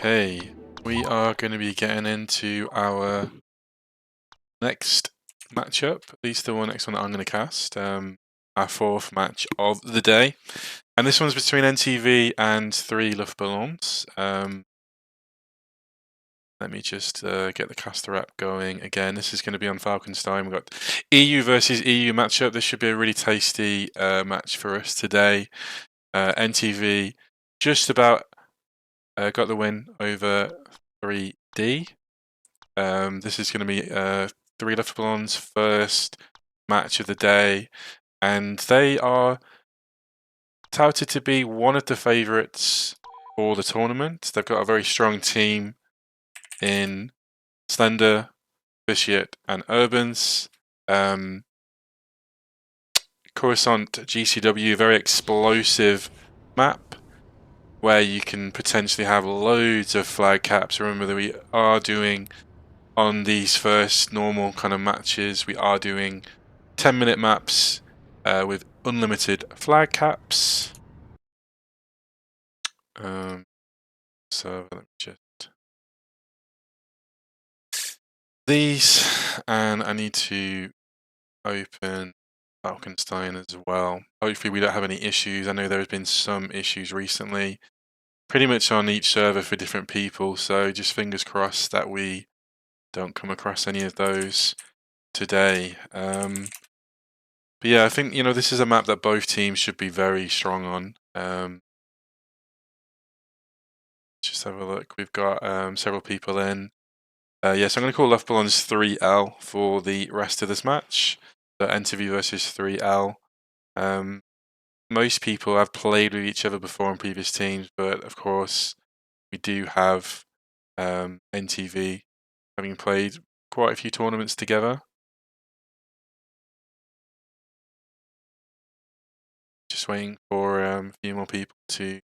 Okay, we are going to be getting into our next matchup, at least the next one that I'm going to cast, our fourth match of the day. And this one's between NTV and 3 Luftballons. Let me just get the caster app going again. This is going to be on Falkenstein. We've got EU versus EU matchup. This should be a really tasty match for us today. NTV just about got the win over 3D. This is going to be 3 Luftballons' first match of the day, and they are touted to be one of the favourites for the tournament. They've got a very strong team in Slender, Vitiate, and Urbans. Coruscant GCW, very explosive map where you can potentially have loads of flag caps. Remember that we are doing, on these first normal kind of matches, we are doing 10-minute maps with unlimited flag caps. So let me just these, and I need to open Falkenstein as well. Hopefully we don't have any issues. I know there has been some issues recently, pretty much on each server for different people, so just fingers crossed that we don't come across any of those today. But yeah, I think, you know, this is a map that both teams should be very strong on. Just have a look. We've got several people in. Yes, I'm going to call Luftballons 3L for the rest of this match. So NTV versus 3L. Most people have played with each other before in previous teams, but of course we do have NTV having played quite a few tournaments together. Just waiting for a few more people to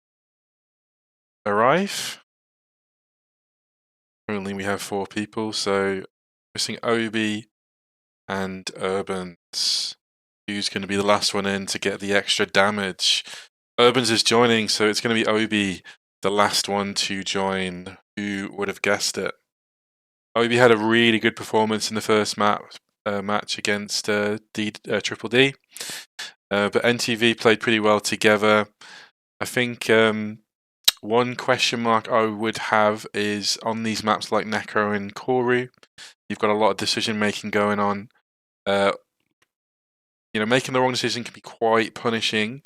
arrive. Currently we have 4 people, so missing Obi and Urbans. Who's going to be the last one in to get the extra damage? Urbans is joining, so it's going to be Obi, the last one to join. Who would have guessed it? Obi had a really good performance in the first match against Triple D. But NTV played pretty well together. I think one question mark I would have is on these maps like Necro and Koru, you've got a lot of decision making going on. You know, making the wrong decision can be quite punishing.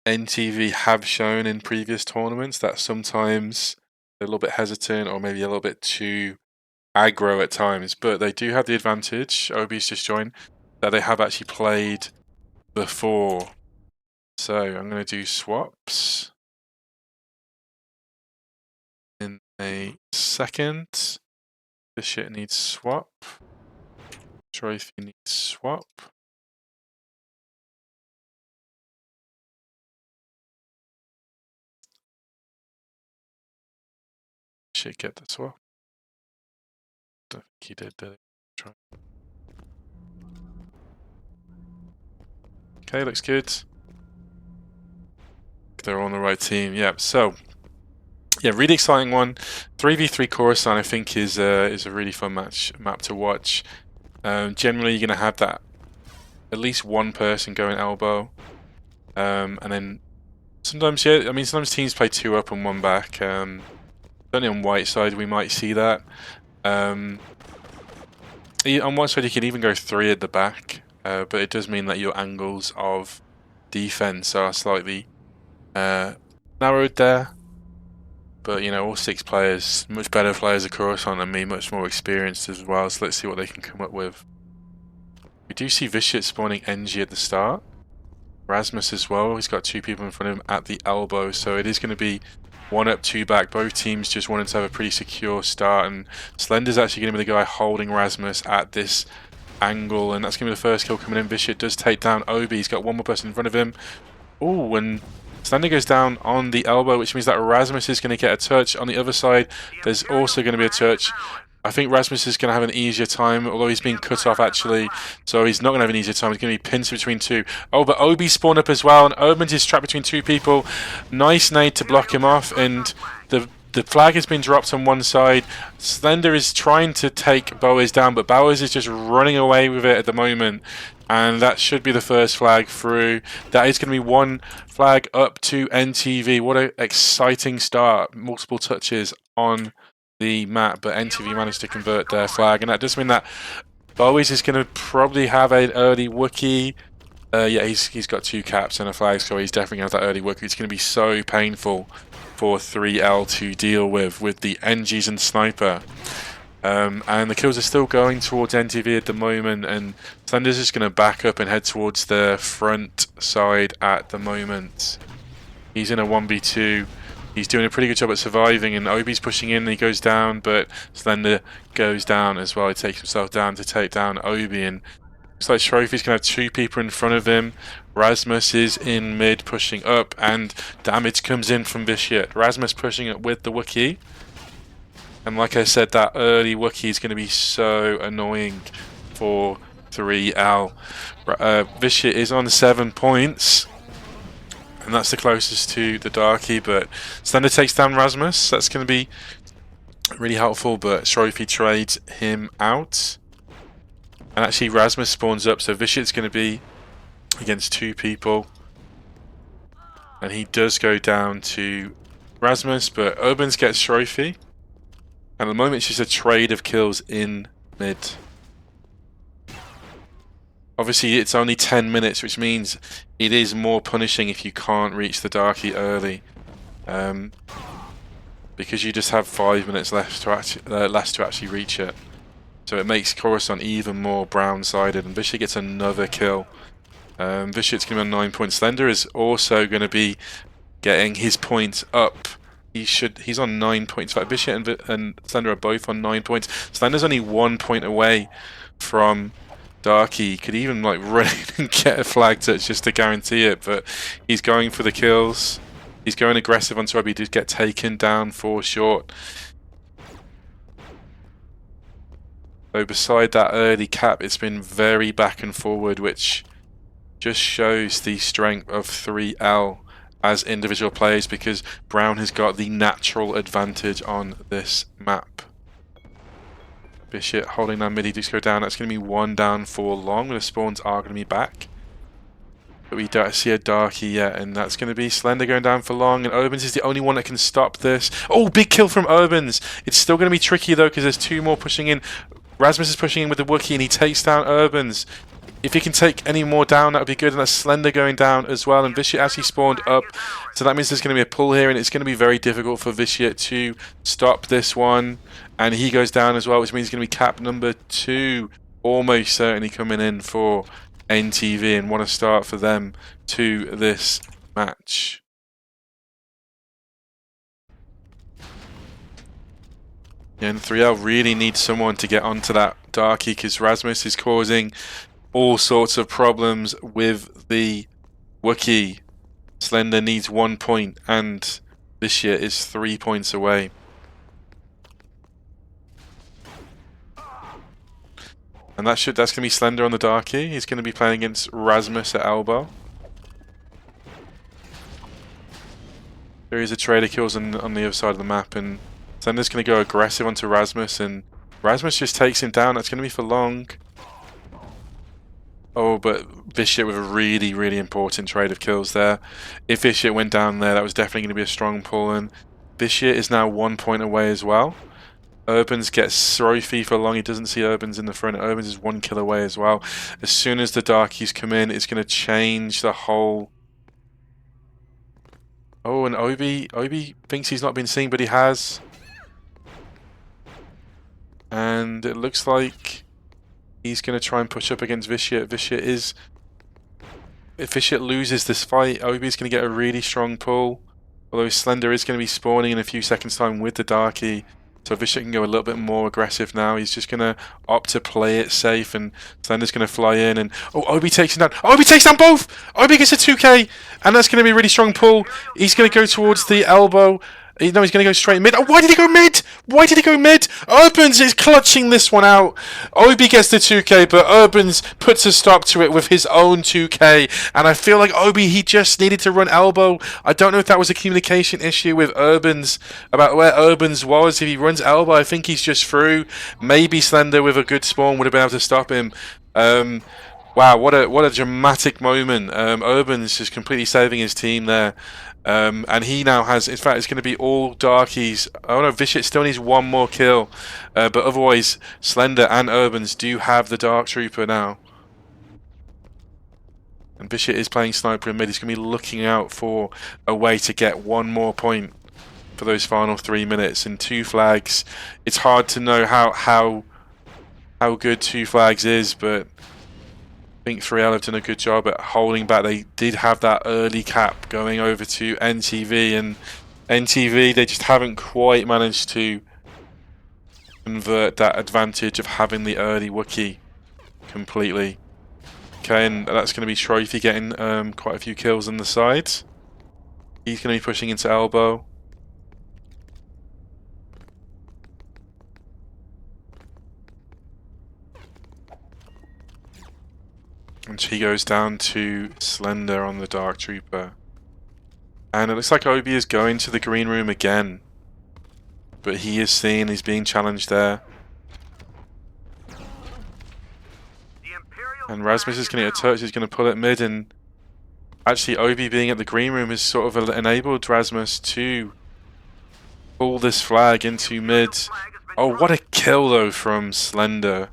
NTV have shown in previous tournaments that sometimes they're a little bit hesitant or maybe a little bit too aggro at times, but they do have the advantage, Obi's just joined, that they have actually played before. So I'm going to do swaps in a second. This shit needs swap. Trophy needs swap. Should get the swap. Don't think he did it? Try. Okay, looks good. They're on the right team. Yeah, so yeah, really exciting one. 3v3 Coruscant, I think, is a really fun map to watch. Generally, you're going to have that at least one person going elbow, and then sometimes, yeah, I mean, sometimes teams play 2 up and 1 back. Certainly on white side, we might see that. On white side, you can even go 3 at the back, but it does mean that your angles of defense are slightly narrowed there. But, you know, all 6 players, much better players of Coruscant than me, much more experienced as well, so let's see what they can come up with. We do see Vitiate spawning NG at the start. Rasmus as well, he's got 2 people in front of him at the elbow, so it is going to be 1 up, 2 back. Both teams just wanted to have a pretty secure start, and Slender's actually going to be the guy holding Rasmus at this angle, and that's going to be the first kill coming in. Vitiate does take down Obi, he's got 1 more person in front of him. Oh, and Slender goes down on the elbow, which means that Rasmus is going to get a touch. On the other side, there's also going to be a touch. I think Rasmus is going to have an easier time, although he's being cut off actually, so he's not going to have an easier time. He's going to be pinned between 2. Oh, but Obi spawned up as well, and Urbans is trapped between 2 people. Nice nade to block him off, and the the flag has been dropped on one side. Slender is trying to take Bowers down, but Bowers is just running away with it at the moment. And that should be the first flag through. That is going to be one flag up to NTV. What an exciting start. Multiple touches on the map, but NTV managed to convert their flag. And that does mean that Bowers is going to probably have an early Wookiee. Yeah, he's got 2 caps and a flag, so he's definitely going to have that early Wookiee. It's going to be so painful for 3L to deal with the NGs and Sniper. And the kills are still going towards NTV at the moment, and Slender's just going to back up and head towards the front side at the moment. He's in a 1v2. He's doing a pretty good job at surviving, and Obi's pushing in and he goes down, but Slender goes down as well. He takes himself down to take down Obi, and looks like Trophy's going to have 2 people in front of him. Rasmus is in mid pushing up, and damage comes in from Vicious. Rasmus pushing up with the Wookiee. And like I said, that early Wookiee is going to be so annoying for 3L. Vicious is on 7 points, and that's the closest to the Darkie, but Slender takes down Rasmus. That's going to be really helpful, but Trophy trades him out. And actually Rasmus spawns up, so Vicious is going to be against 2 people. And he does go down to Rasmus, but Urbans gets Trophy. And at the moment it's just a trade of kills in mid. Obviously it's only 10 minutes, which means it is more punishing if you can't reach the Darkie early. Because you just have 5 minutes left to actually reach it. So it makes Coruscant even more brown-sided, and Vicious gets another kill. Vicious is going to be on 9 points. Slender is also going to be getting his points up. He's on 9 points. In fact, Vicious and Slender are both on 9 points. Slender's only 1 point away from Darkie. He could even like run and get a flag touch just to guarantee it, but he's going for the kills. He's going aggressive onto Obi to get taken down for short. So beside that early cap, it's been very back and forward, which just shows the strength of 3L as individual players, because Brown has got the natural advantage on this map. Bishop holding that mid, just go down. That's going to be 1 down for long. The spawns are going to be back. But we don't see a Darkie yet, and that's going to be Slender going down for long, and Urbans is the only one that can stop this. Oh, big kill from Urbans! It's still going to be tricky though, because there's 2 more pushing in. Rasmus is pushing in with the Wookiee, and he takes down Urbans. If he can take any more down, that would be good, and that's Slender going down as well, and Vicious actually spawned up, so that means there's going to be a pull here, and it's going to be very difficult for Vicious to stop this one, and he goes down as well, which means it's going to be cap number 2, almost certainly coming in for NTV, and what a start for them to this match. Yeah, and 3L really needs someone to get onto that Darkie, because Rasmus is causing all sorts of problems with the Wookiee. Slender needs 1 point, and Vicious is 3 points away. And that's going to be Slender on the Darkie. He's going to be playing against Rasmus at elbow. There is a trader kills on the other side of the map, and Slender's going to go aggressive onto Rasmus, and Rasmus just takes him down. That's going to be for long. Oh, but Vicious with a really, really important trade of kills there. If Vicious went down there, that was definitely going to be a strong pull, and Vicious is now 1 point away as well. Urbans gets Trophy for long. He doesn't see Urbans in the front. Urbans is 1 kill away as well. As soon as the Darkies come in, it's going to change the whole... Oh, and Obi thinks he's not been seen, but he has. And it looks like he's going to try and push up against Vicious. If Vicious loses this fight, Obi's going to get a really strong pull. Although Slender is going to be spawning in a few seconds' time with the Darkie. So Vicious can go a little bit more aggressive now. He's just going to opt to play it safe, and Slender's going to fly in, and oh, Obi takes him down. Obi takes down both! Obi gets a 2k, and that's going to be a really strong pull. He's going to go towards the elbow. No, he's going to go straight mid. Oh, why did he go mid? Why did he go mid? Urbans is clutching this one out. Obi gets the 2k, but Urbans puts a stop to it with his own 2k. And I feel like Obi, he just needed to run elbow. I don't know if that was a communication issue with Urbans about where Urbans was. If he runs elbow, I think he's just through. Maybe Slender with a good spawn would have been able to stop him. Wow, what a dramatic moment. Urban's just completely saving his team there. And he now has, in fact, it's going to be all Darkies. Oh no, Vishit still needs one more kill. But otherwise, Slender and Urbans do have the Dark Trooper now. And Vishit is playing Sniper in mid. He's going to be looking out for a way to get one more point for those final 3 minutes. And 2 flags, it's hard to know how good 2 flags is, but I think 3L have done a good job at holding back. They did have that early cap going over to NTV, and NTV, they just haven't quite managed to convert that advantage of having the early Wookiee completely. Okay, and that's going to be Trophy getting quite a few kills on the sides. He's going to be pushing into elbow. And she goes down to Slender on the Dark Trooper. And it looks like Obi is going to the green room again. But he is seen, he's being challenged there. And Rasmus is going to get a touch, he's going to pull it mid, and actually Obi being at the green room has sort of enabled Rasmus to pull this flag into mid. Oh, what a kill though from Slender.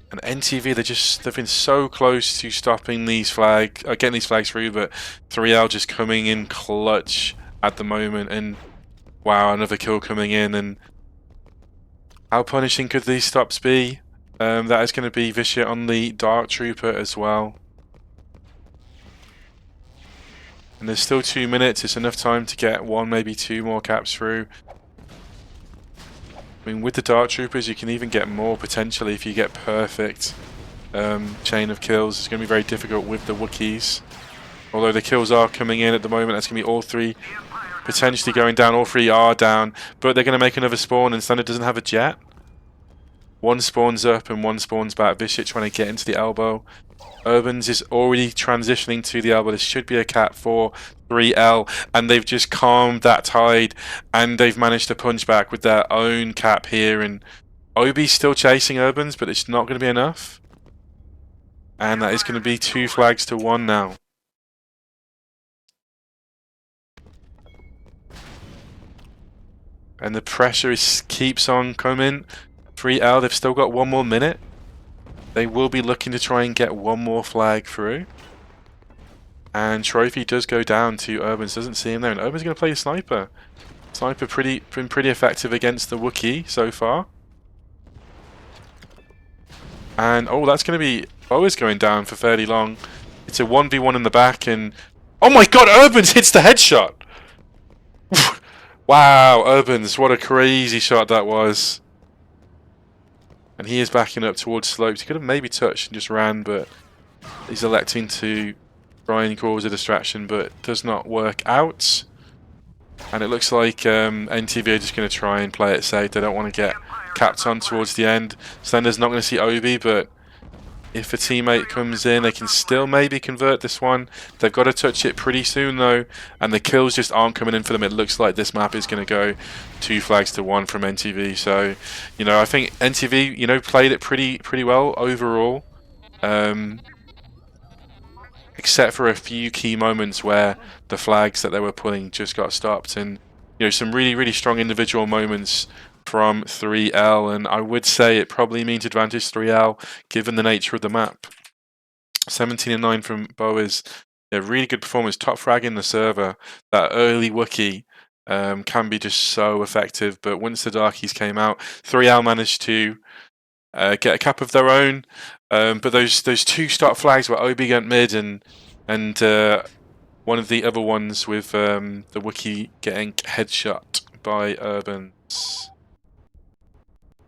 And NTV, they've been so close to stopping these flags, getting these flags through, but 3L just coming in clutch at the moment, and wow, another kill coming in, and how punishing could these stops be? That is going to be Vishit on the Dark Trooper as well. And there's still 2 minutes, it's enough time to get 1, maybe 2 more caps through. I mean, with the Dark Troopers, you can even get more potentially if you get perfect chain of kills. It's going to be very difficult with the Wookiees. Although the kills are coming in at the moment, that's going to be all 3 potentially going down. All 3 are down, but they're going to make another spawn, and Slender doesn't have a jet. 1 spawns up and 1 spawns back. Vishit trying to get into the elbow. Urbans is already transitioning to the elbow. This should be a cap for 3L, and they've just calmed that tide, and they've managed to punch back with their own cap here. And Obi's still chasing Urbans, but it's not going to be enough. And that is going to be 2 flags to 1 now. And the pressure keeps on coming. 3L, they've still got 1 more minute. They will be looking to try and get 1 more flag through. And Trophy does go down to Urbans, doesn't see him there, and Urbans going to play a Sniper. Sniper been pretty effective against the Wookiee so far. And oh, that's going to be Boa's going down for fairly long. It's a 1v1 in the back, and oh my god, Urbans hits the headshot! Wow, Urbans, what a crazy shot that was. And he is backing up towards slopes. He could have maybe touched and just ran, but he's electing to try and cause a distraction, but it does not work out. And it looks like NTV are just going to try and play it safe. They don't want to get capped on towards the end. Slender's not going to see Obi, but if a teammate comes in, they can still maybe convert this one. They've got to touch it pretty soon though, and the kills just aren't coming in for them. It looks like this map is going to go 2 flags to 1 from NTV. So, you know, I think NTV, you know, played it pretty well overall, except for a few key moments where the flags that they were pulling just got stopped, and you know, some really strong individual moments from 3L, and I would say it probably means advantage 3L given the nature of the map. 17 and 9 from Bo is a really good performance, top frag in the server. That early Wookiee can be just so effective, but once the Darkies came out, 3L managed to get a cap of their own, but those 2 start flags were Obi went mid, and one of the other ones with the Wookiee getting headshot by Urbans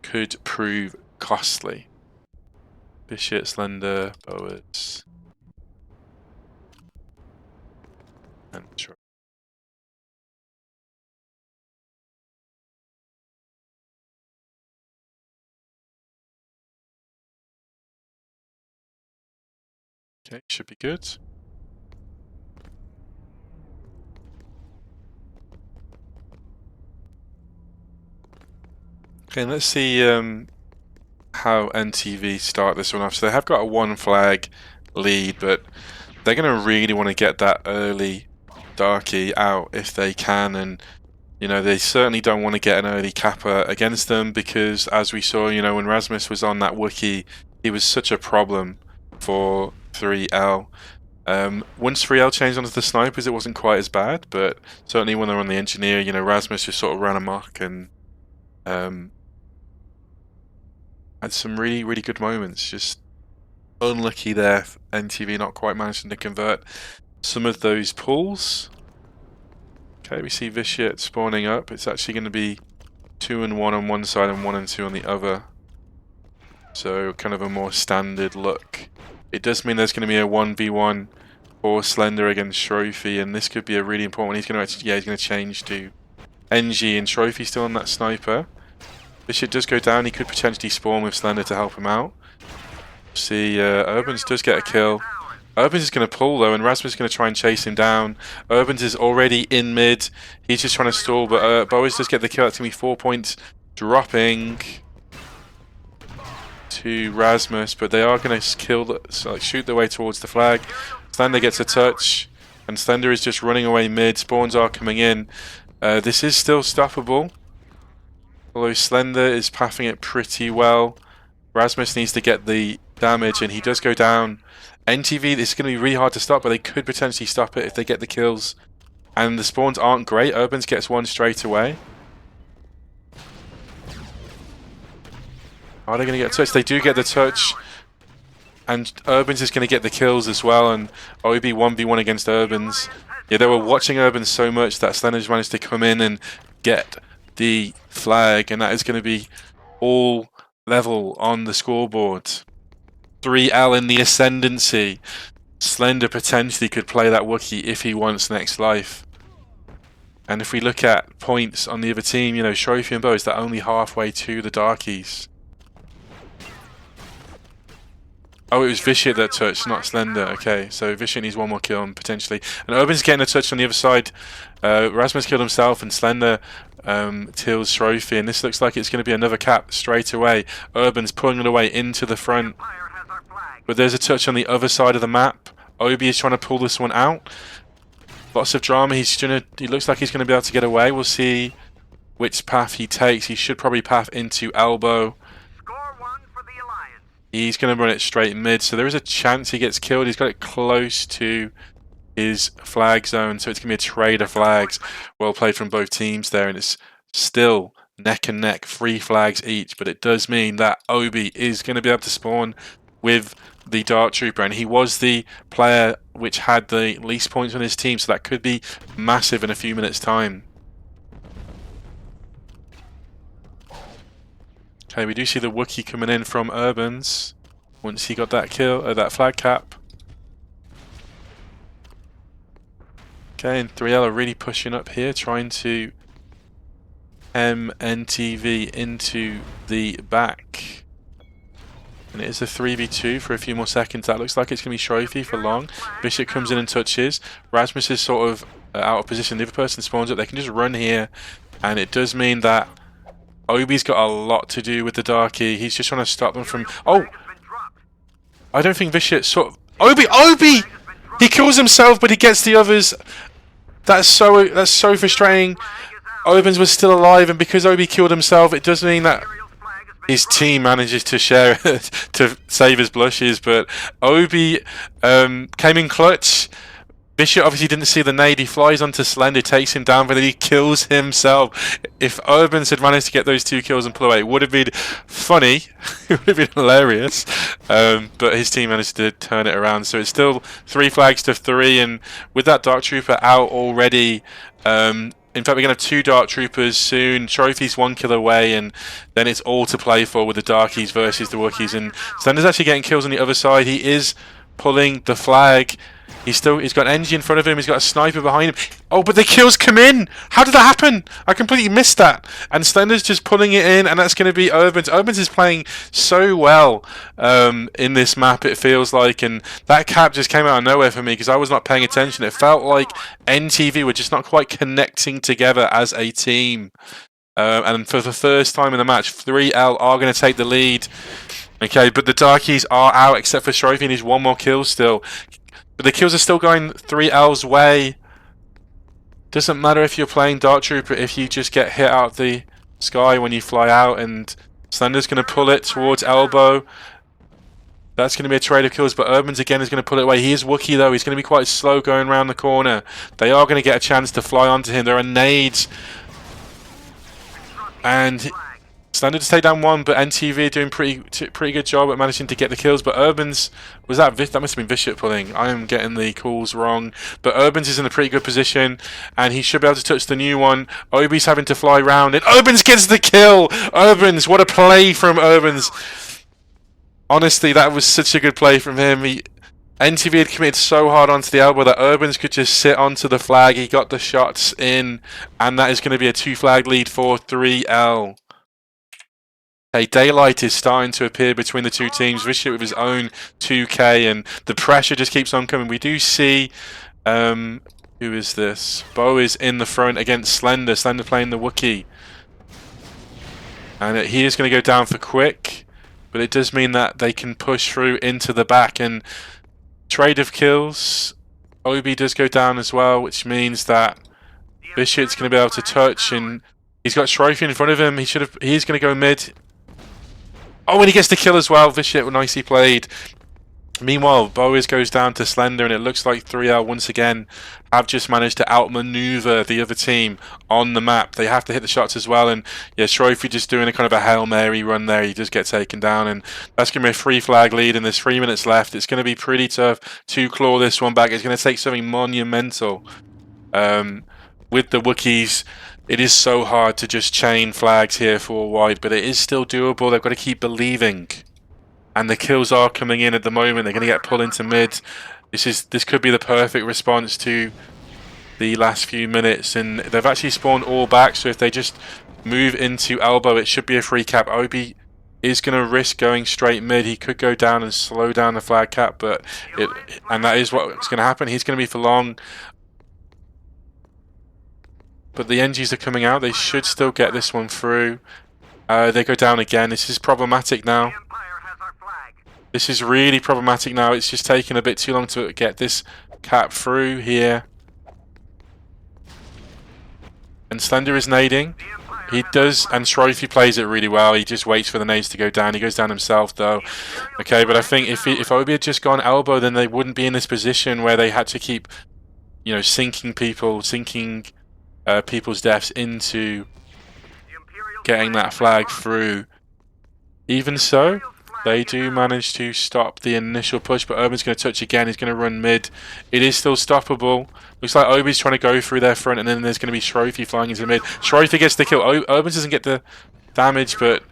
could prove costly. Vishit, Slender, Boas, and Okay, should be good. Okay, let's see how NTV start this one off. So they have got a 1 flag lead, but they're going to really want to get that early Darky out if they can, and you know, they certainly don't want to get an early Kappa against them because, as we saw, you know, when Rasmus was on that Wookiee, he was such a problem for 3L. Once 3L changed onto the snipers, it wasn't quite as bad, but certainly when they're on the engineer, you know, Rasmus just sort of ran amok and had some really, really good moments. Just unlucky there, NTV not quite managing to convert some of those pulls. Okay, we see Vicious spawning up. It's actually going to be 2 and 1 on one side and 1 and 2 on the other. So kind of a more standard look. It does mean there's going to be a 1v1 for Slender against Trophy, and this could be a really important one. He's going to actually, he's going to change to NG, and Trophy still on that sniper. Vicious does go down. He could potentially spawn with Slender to help him out. See, Urbans does get a kill. Urbans is going to pull though, and Rasmus is going to try and chase him down. Urbans is already in mid. He's just trying to stall, but Boas does get the kill. That's going to be 4 points dropping to Rasmus, but they are going to kill, shoot their way towards the flag. Slender gets a touch, and Slender is just running away mid. Spawns are coming in. This is still stoppable, although Slender is pathing it pretty well. Rasmus needs to get the damage, and he does go down. NTV, this is going to be really hard to stop, but they could potentially stop it if they get the kills. And the spawns aren't great. Urbans gets one straight away. Are they going to get a touch? They do get the touch. And Urbans is going to get the kills as well. And OB 1v1 against Urbans. Yeah, they were watching Urbans so much that Slender's managed to come in and get the flag. And that is going to be all level on the scoreboard. 3L in the ascendancy. Slender potentially could play that Wookiee if he wants next life. And if we look at points on the other team, you know, Trophy and Boas, they're only halfway to the Darkies. Oh, it was Vicious that touched, not Slender. Okay, so Vicious needs one more kill and potentially. And Urban's getting a touch on the other side. Rasmus killed himself and Slender tills Trophy. And this looks like it's going to be another cap straight away. Urban's pulling it away into the front. But there's a touch on the other side of the map. Obi is trying to pull this one out. Lots of drama. He looks like he's going to be able to get away. We'll see which path he takes. He should probably path into elbow. He's going to run it straight mid, so there is a chance he gets killed. He's got it close to his flag zone, so it's going to be a trade of flags. Well played from both teams there, and it's still neck and neck, 3 flags each. But it does mean that Obi is going to be able to spawn with the Dart Trooper, and he was the player which had the least points on his team, so that could be massive in a few minutes' time. Okay, we do see the Wookiee coming in from Urbans once he got that kill, that flag cap. Okay, and 3L are really pushing up here, trying to NTV into the back. And it is a 3v2 for a few more seconds. That looks like it's going to be Trophy for long. Bishop comes in and touches. Rasmus is sort of out of position. The other person spawns up. They can just run here. And it does mean that Obi's got a lot to do with the Darky. He's just trying to stop them from... Oh! I don't think Vicious sort of... Obi! He kills himself, but he gets the others. That's so frustrating. Obans was still alive, and because Obi killed himself, it does mean that his team manages to share it to save his blushes. But Obi came in clutch. Bishop obviously didn't see the nade. He flies onto Slender, takes him down, but then he kills himself. If Urbans had managed to get those 2 kills and pull away, it would have been funny. It would have been hilarious. But his team managed to turn it around. So it's still 3 flags to 3. And with that Dark Trooper out already, in fact, we're going to have 2 Dark Troopers soon. Trophy's 1 kill away, and then it's all to play for with the Darkies versus the Wookiees. And Slender's actually getting kills on the other side. He is pulling the flag. He's got an NG in front of him. He's got a sniper behind him. Oh, but the kills come in. How did that happen? I completely missed that. And Slender's just pulling it in, and that's going to be Urbans. Urbans is playing so well in this map, it feels like. And that cap just came out of nowhere for me because I was not paying attention. It felt like NTV were just not quite connecting together as a team. And for the first time in the match, 3L are going to take the lead. Okay, but the Darkies are out except for Trophy, and he's one more kill still. But the kills are still going 3L's way. Doesn't matter if you're playing Dark Trooper, if you just get hit out the sky when you fly out, and Slender's going to pull it towards Elbow. That's going to be a trade of kills, but Urbans again is going to pull it away. He is Wookiee though, he's going to be quite slow going around the corner. They are going to get a chance to fly onto him. There are nades. And Slender to take down one, but NTV doing pretty good job at managing to get the kills. But Urbans, that must have been Bishop pulling. I am getting the calls wrong. But Urbans is in a pretty good position, and he should be able to touch the new one. Obi's having to fly round, and Urbans gets the kill! Urbans, what a play from Urbans! Honestly, that was such a good play from him. NTV had committed so hard onto the elbow that Urbans could just sit onto the flag. He got the shots in, and that is going to be a 2-flag lead for 3L. Okay, daylight is starting to appear between the two teams. Vicious with his own 2K, and the pressure just keeps on coming. We do see, who is this? Bo is in the front against Slender. Slender playing the Wookiee. And he is going to go down for quick, but it does mean that they can push through into the back, and trade of kills. Obi does go down as well, which means that Bishop's going to be able to touch, and he's got Trophy in front of him. He's going to go mid. Oh, and he gets the kill as well. Bishop, nicely played. Meanwhile, Boaz goes down to Slender, and it looks like 3L once again have just managed to outmaneuver the other team on the map. They have to hit the shots as well, and yeah, Trophy just doing a kind of a Hail Mary run there. He does get taken down, and that's going to be a 3-flag lead, and there's 3 minutes left. It's going to be pretty tough to claw this one back. It's going to take something monumental. With the Wookiees, it is so hard to just chain flags here for white, but it is still doable. They've got to keep believing. And the kills are coming in at the moment. They're going to get pulled into mid. This could be the perfect response to the last few minutes. And they've actually spawned all back, so if they just move into elbow, it should be a free cap. Obi is going to risk going straight mid. He could go down and slow down the flag cap, and that is what's going to happen. He's going to be for long. But the NGs are coming out. They should still get this one through. They go down again. This is problematic now. This is really problematic now. It's just taking a bit too long to get this cap through here. And Slender is nading. He does, and Trophy plays it really well. He just waits for the nades to go down. He goes down himself, though. Okay, but I think if Obi had just gone elbow, then they wouldn't be in this position where they had to keep, sinking people's deaths into getting that flag through. Even so, they do manage to stop the initial push, but Urban's going to touch again. He's going to run mid. It is still stoppable. Looks like Obi's trying to go through their front, and then there's going to be Trophy flying into mid. Trophy gets the kill. Urban doesn't get the damage, but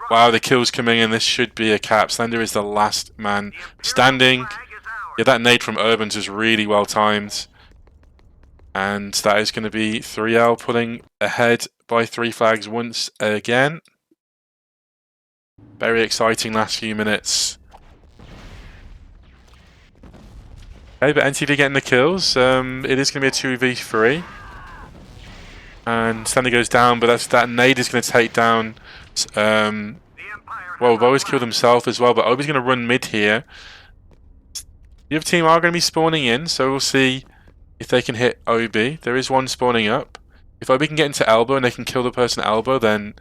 wow, the kill's coming in. This should be a cap. Slender is the last man standing. Yeah, that nade from Urban's is really well timed. And that is going to be 3L pulling ahead by 3 flags once again. Very exciting last few minutes. Okay, but NTV getting the kills. It is going to be a 2v3. And Slender goes down, but that nade is going to take down... well, Bo's killed himself as well, but Obi's going to run mid here. The other team are going to be spawning in, so we'll see if they can hit Obi. There is one spawning up. If Obi can get into elbow and they can kill the person at elbow, then...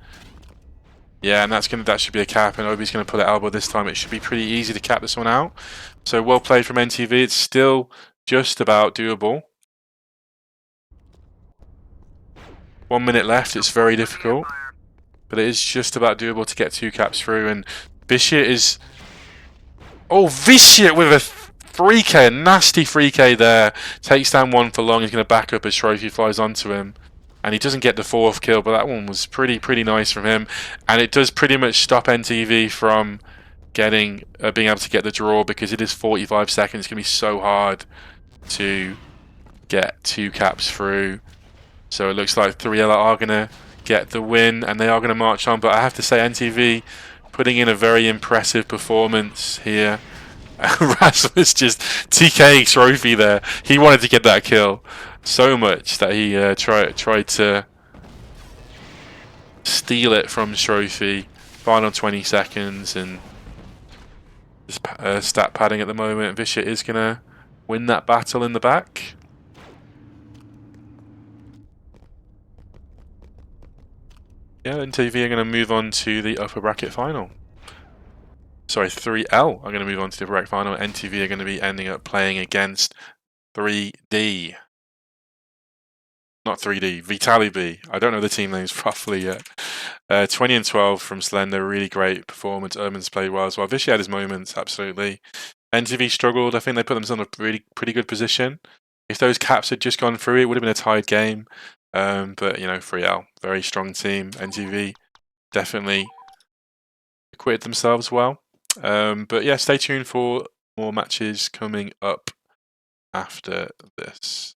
yeah, and that should be a cap, and Obi's going to pull it elbow this time. It should be pretty easy to cap this one out. So well played from NTV. It's still just about doable. 1 minute left. It's very difficult, but it is just about doable to get 2 caps through. And Bishop is... oh, Vicious with a 3k, a nasty 3k there. Takes down one for long. He's going to back up as Trophy flies onto him. And he doesn't get the 4th kill, but that one was pretty nice from him. And it does pretty much stop NTV from being able to get the draw, because it is 45 seconds. It's going to be so hard to get 2 caps through. So it looks like 3L are going to get the win, and they are going to march on. But I have to say, NTV putting in a very impressive performance here. Rasmus just TK Trophy there. He wanted to get that kill so much that he tried to steal it from Trophy. Final 20 seconds, and just stat padding at the moment. Visha is going to win that battle in the back. Yeah, NTV are going to move on to the upper bracket final. Sorry, 3L are going to move on to the upper bracket final. NTV are going to be ending up playing against 3D. Not 3D, Vitali B. I don't know the team names properly yet. 20 and 12 from Slender, really great performance. Erman's played well as well. Vishy had his moments, absolutely. NTV struggled. I think they put themselves in a pretty good position. If those caps had just gone through, it would have been a tied game. But, you know, 3L, very strong team. NTV definitely acquitted themselves well. But yeah, stay tuned for more matches coming up after this.